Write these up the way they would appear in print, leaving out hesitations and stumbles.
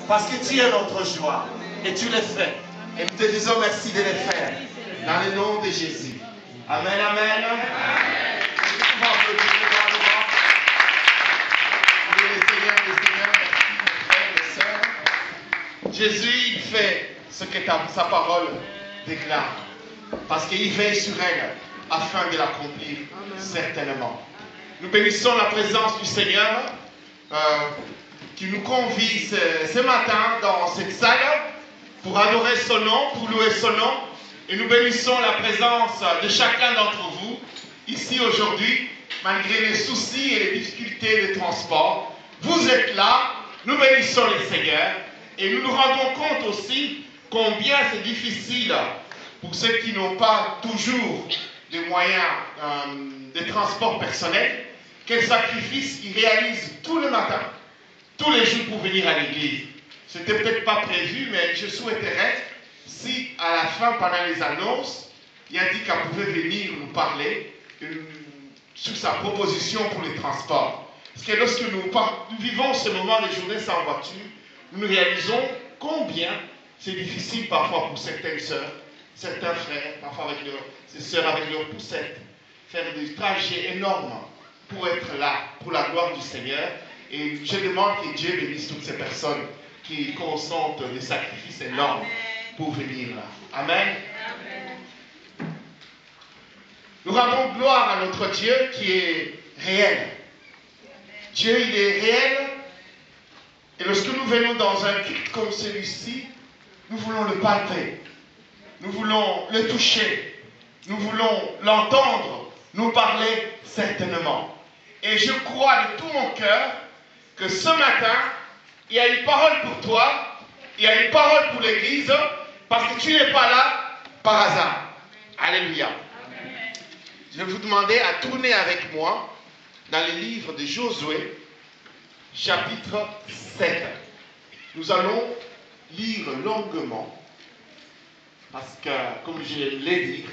Parce que tu es notre joie. Et tu les fais. Et nous te disons merci de les faire. Dans le nom de Jésus. Amen, amen. Jésus, il fait ce que sa parole déclare. Parce qu'il veille sur elle afin de l'accomplir certainement. Nous bénissons la présence du Seigneur qui nous convie ce matin dans cette salle pour adorer son nom, pour louer son nom. Et nous bénissons la présence de chacun d'entre vous ici aujourd'hui, malgré les soucis et les difficultés de transport. Vous êtes là, nous bénissons le Seigneur et nous nous rendons compte aussi combien c'est difficile pour ceux qui n'ont pas toujours de moyens de transport personnel, quel sacrifice ils réalisent tout le matin, tous les jours pour venir à l'église. C'était peut-être pas prévu, mais je souhaiterais, si à la fin, pendant les annonces, Yadika pouvait venir nous parler sur sa proposition pour les transports. Parce que lorsque nous vivons ce moment de journée sans voiture, nous réalisons combien c'est difficile parfois pour certaines sœurs, certains frères, parfois avec ces sœurs avec leurs poussettes, faire des trajets énormes pour être là, pour la gloire du Seigneur. Et je demande que Dieu bénisse toutes ces personnes qui consentent des sacrifices énormes pour venir là. Amen. Nous rendons gloire à notre Dieu qui est réel. Dieu, il est réel. Et lorsque nous venons dans un culte comme celui-ci, nous voulons le palper. Nous voulons le toucher. Nous voulons l'entendre nous parler certainement. Et je crois de tout mon cœur que ce matin, il y a une parole pour toi, il y a une parole pour l'Église, parce que tu n'es pas là par hasard. Alléluia. Je vais vous demander à tourner avec moi dans le livre de Josué, chapitre 7. Nous allons lire longuement, parce que, comme je l'ai dit,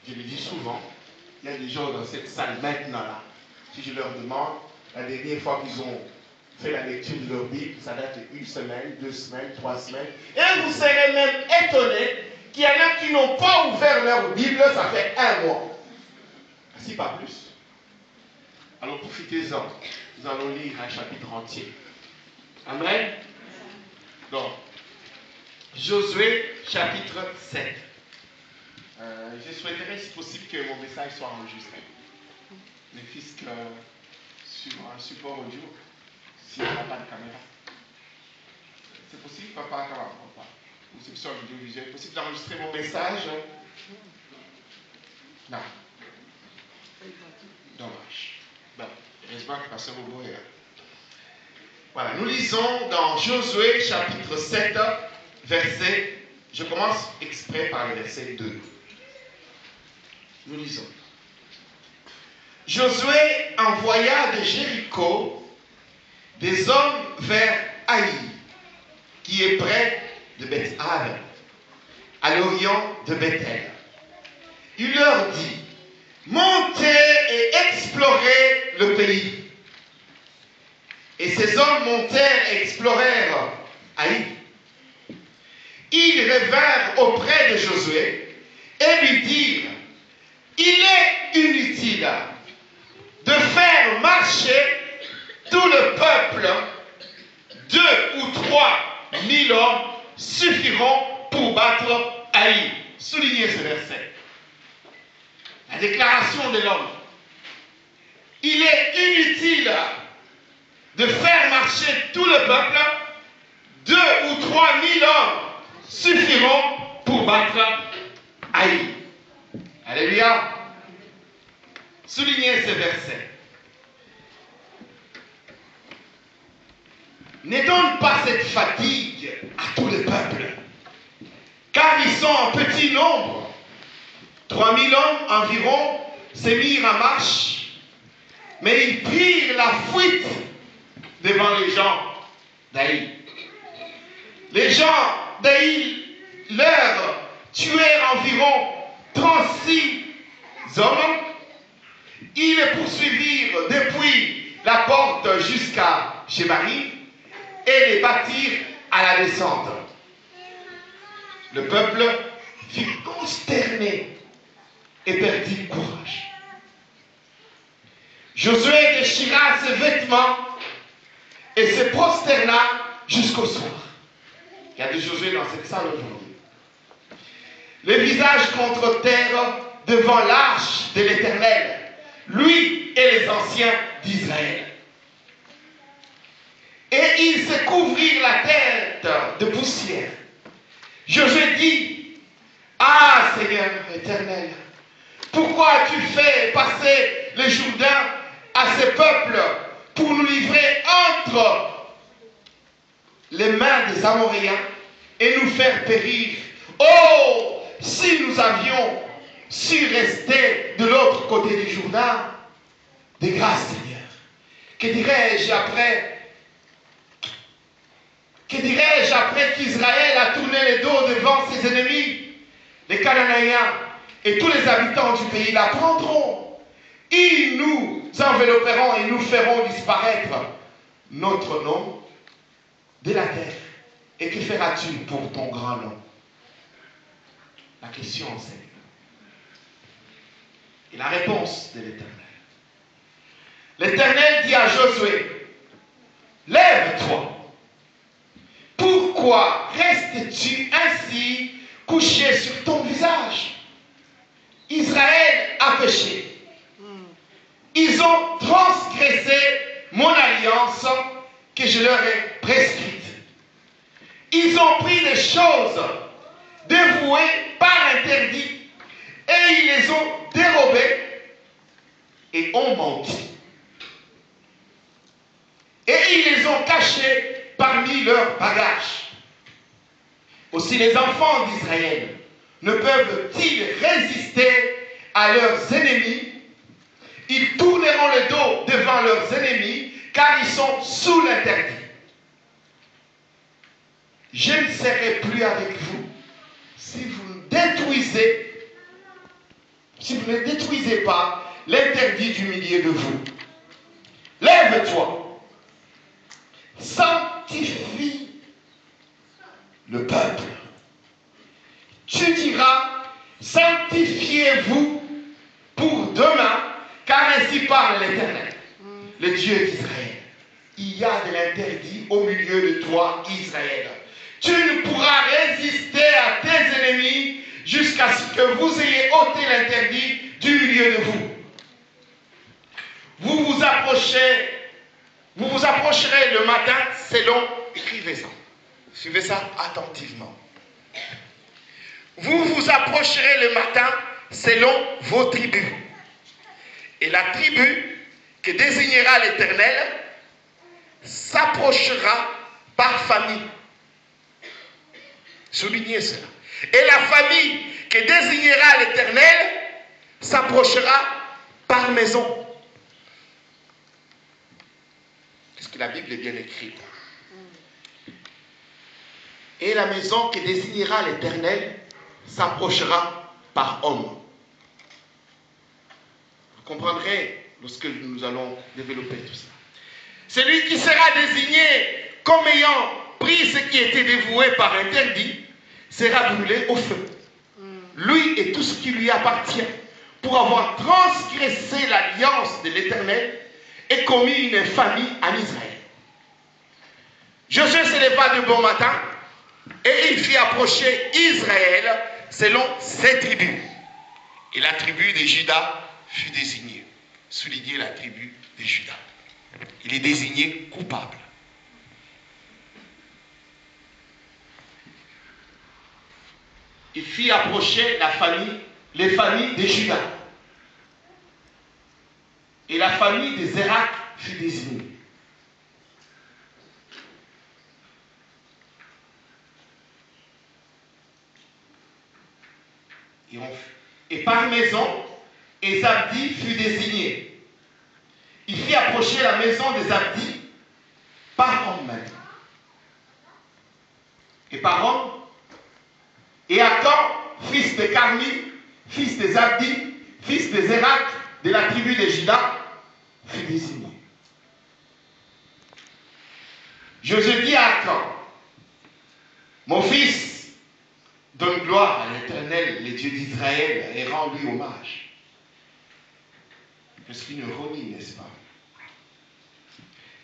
je le dis souvent, il y a des gens dans cette salle maintenant là. Si je leur demande, la dernière fois qu'ils ont fait la lecture de leur Bible, ça date de 1 semaine, 2 semaines, 3 semaines. Et vous serez même étonnés qu'il y en a qui n'ont pas ouvert leur Bible, ça fait 1 mois. Si pas plus. Alors profitez-en. Nous allons lire un chapitre entier. Amen. Donc, Josué, chapitre 7. Je souhaiterais, si possible, que mon message soit enregistré. Mais puisque sur un support audio, si on n'a pas de caméra. C'est possible, papa, ou c'est sur l'audiovisuel, possible d'enregistrer mon message? Non. Dommage. Bon, heureusement que pasteur Bobo est là. Voilà, nous lisons dans Josué, chapitre 7, verset. Je commence exprès par le verset 2. Nous lisons. Josué envoya de Jéricho des hommes vers Haï, qui est près de Beth-Aven, à l'orient de Bethel. Il leur dit, montez et explorez le pays. Et ces hommes montèrent et explorèrent Haï. Ils revinrent auprès de Josué et lui dirent, il est inutile de faire marcher tout le peuple. 2 ou 3 000 hommes suffiront pour battre Haï. Soulignez ce verset. La déclaration de l'homme. Il est inutile de faire marcher tout le peuple. 2 ou 3 000 hommes suffiront pour battre Haï. Alléluia. Soulignez ce verset. Ne donne pas cette fatigue à tout le peuple, car ils sont en petit nombre. 3 000 hommes environ se mirent en marche, mais ils prirent la fuite devant les gens d'Haï. Les gens d'Haï leur tuèrent environ 36 hommes. Ils les poursuivirent depuis la porte jusqu'à Shébari et les battirent à la descente. Le peuple fut consterné et perdit courage. Josué déchira ses vêtements et se prosterna jusqu'au soir. Il y a des Josué dans cette salle aujourd'hui. Le visage contre terre devant l'arche de l'Éternel, lui et les anciens d'Israël. Et ils se couvrirent la tête de poussière. Josué dit, ah Seigneur éternel, pourquoi as-tu fait passer le Jourdain à ce peuple pour nous livrer entre les mains des Amoréens et nous faire périr? Oh, si nous avions su rester de l'autre côté du Jourdain, de grâce Seigneur. Que dirais-je après qu'Israël a tourné le dos devant ses ennemis? Les Cananéens et tous les habitants du pays l'apprendront. Ils nous envelopperont et nous feront disparaître notre nom de la terre. Et que feras-tu pour ton grand nom? La question, Seigneur. Et la réponse de l'Éternel. L'Éternel dit à Josué, lève-toi. Pourquoi restes-tu ainsi couché sur ton visage? Israël a péché. Ils ont transgressé mon alliance que je leur ai prescrite. Ils ont pris des choses dévouées par interdit et ils les ont dérobées et ont menti. Et ils les ont cachées parmi leurs bagages. Aussi les enfants d'Israël ne peuvent-ils résister à leurs ennemis? Ils tourneront le dos devant leurs ennemis car ils sont sous l'interdit. Je ne serai plus avec vous si vous ne détruisez pas l'interdit du milieu de vous. Lève-toi, sanctifie le peuple. Tu diras, sanctifiez-vous pour demain, car ainsi parle l'Éternel, le Dieu d'Israël. Il y a de l'interdit au milieu de toi, Israël. Tu ne pourras résister à tes ennemis jusqu'à ce que vous ayez ôté l'interdit du milieu de vous. Vous vous approcherez le matin selon, écrivez-en, suivez ça attentivement. Vous vous approcherez le matin selon vos tribus. Et la tribu que désignera l'Éternel s'approchera par famille. Soulignez cela. Et la famille que désignera l'Éternel s'approchera par maison. Est-ce que la Bible est bien écrite? Et la maison que désignera l'Éternel s'approchera par homme. Vous comprendrez lorsque nous allons développer tout ça. Celui qui sera désigné comme ayant pris ce qui était dévoué par interdit sera brûlé au feu. Lui et tout ce qui lui appartient, pour avoir transgressé l'alliance de l'Éternel et commis une infamie en Israël. Josué se leva de bon matin et il fit approcher Israël selon ses tribus. Et la tribu de Juda fut désignée. Soulignez la tribu de Juda. Il est désigné coupable. Il fit approcher les familles de Juda. Et la famille de Zérak fut désignée. Et par maison, Zabdi fut désigné. Il fit approcher la maison de Zabdi par homme même. Et par homme, et Akan, fils de Carmi, fils de Zabdi, fils de Zérak, de la tribu de Juda, fut désigné. Josué dit à Akan, Mon fils, donne gloire à l'Éternel, les dieux d'Israël, et rends-lui hommage. C'est une ironie, n'est-ce pas?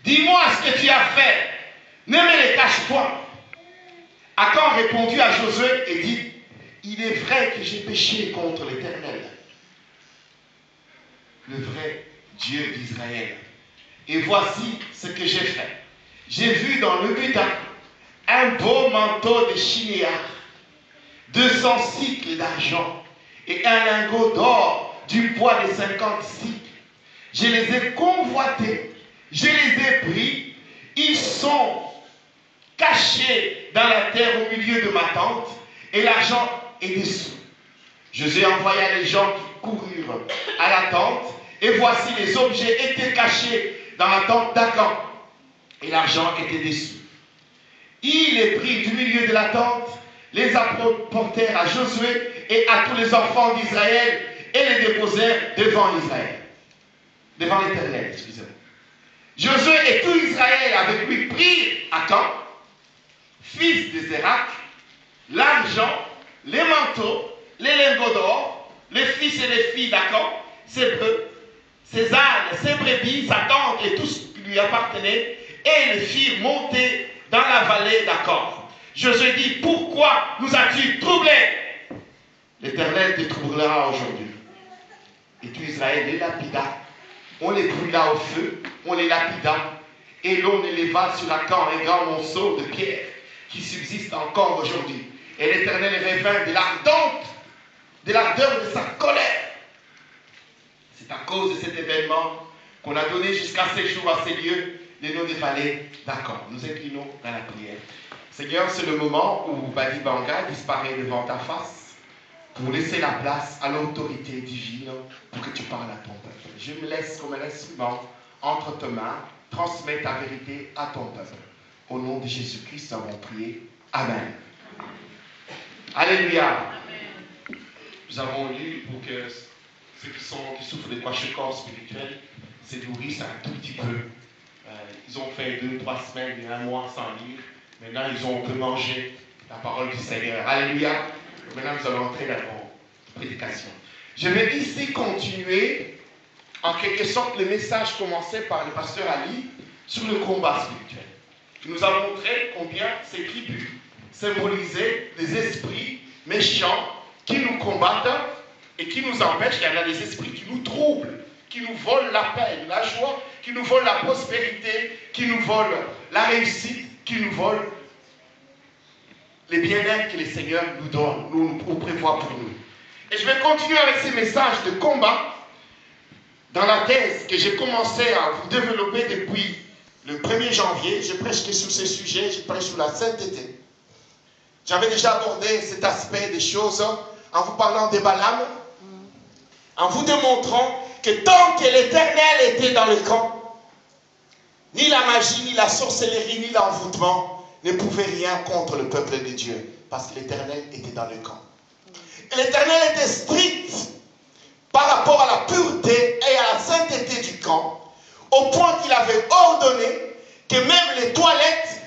Dis-moi ce que tu as fait, ne me le cache point. Achan répondit à Josué et dit, il est vrai que j'ai péché contre l'Éternel, le vrai Dieu d'Israël. Et voici ce que j'ai fait. J'ai vu dans le butin un beau manteau de chinéar, 200 cycles d'argent et un lingot d'or du poids de 50 cycles. Je les ai convoités, je les ai pris, ils sont cachés dans la terre au milieu de ma tente et l'argent est dessous. Josué envoya les gens qui coururent à la tente et voici les objets étaient cachés dans la tente d'Achan et l'argent était dessous. Il les prit du milieu de la tente, les apportèrent à Josué et à tous les enfants d'Israël et les déposèrent devant Israël. Devant l'Éternel, excusez-moi. Josué et tout Israël avec lui prirent Achan, fils de Zérak, l'argent, les manteaux, les lingots d'or, les fils et les filles d'Achan, ses bœufs, ses ânes, ses brebis, sa tente et tout ce qui lui appartenait, et les firent monter dans la vallée d'Achan. Josué dit, pourquoi nous as-tu troublés? L'Éternel te troublera aujourd'hui. Et tout Israël les lapida. On les brûla au feu, on les lapida, et l'on éleva sur Achan un grand monceau de pierre qui subsiste encore aujourd'hui. Et l'Éternel revint de l'ardeur de sa colère. C'est à cause de cet événement qu'on a donné jusqu'à ces jours, à ces lieux, les noms des vallées d'Achan. Nous inclinons dans la prière. Seigneur, c'est le moment où Badi Banga disparaît devant ta face pour laisser la place à l'autorité divine pour que tu parles à ton peuple. Je me laisse comme un instrument entre tes mains, transmets ta vérité à ton peuple. Au nom de Jésus-Christ, nous avons prié. Amen. Alléluia. Amen. Nous avons lu pour que ceux qui souffrent de kwashiorkor spirituel se nourrissent un tout petit peu. Ils ont fait 2-3 semaines et 1 mois sans lire. Maintenant, ils ont pu manger la parole du Seigneur. Alléluia. Maintenant, nous allons entrer dans nos prédications. Je vais ici continuer, en quelque sorte, le message commencé par le pasteur Ali sur le combat spirituel. Il nous a montré combien ces tribus symbolisaient les esprits méchants qui nous combattent et qui nous empêchent. Il y en a des esprits qui nous troublent, qui nous volent la paix, la joie, qui nous volent la prospérité, qui nous volent la réussite, qui nous volent les bien-être que le Seigneur nous donne, nous prévoit pour nous. Et je vais continuer avec ces messages de combat dans la thèse que j'ai commencé à vous développer depuis le 1er janvier. Je prêche que sur ces sujets, je prêche sur la sainteté. J'avais déjà abordé cet aspect des choses en vous parlant des Balaam, en vous démontrant que tant que l'Éternel était dans le camp, ni la magie, ni la sorcellerie, ni l'envoûtement ne pouvaient rien contre le peuple de Dieu, parce que l'Éternel était dans le camp. Et l'Éternel était strict par rapport à la pureté et à la sainteté du camp, au point qu'il avait ordonné que même les toilettes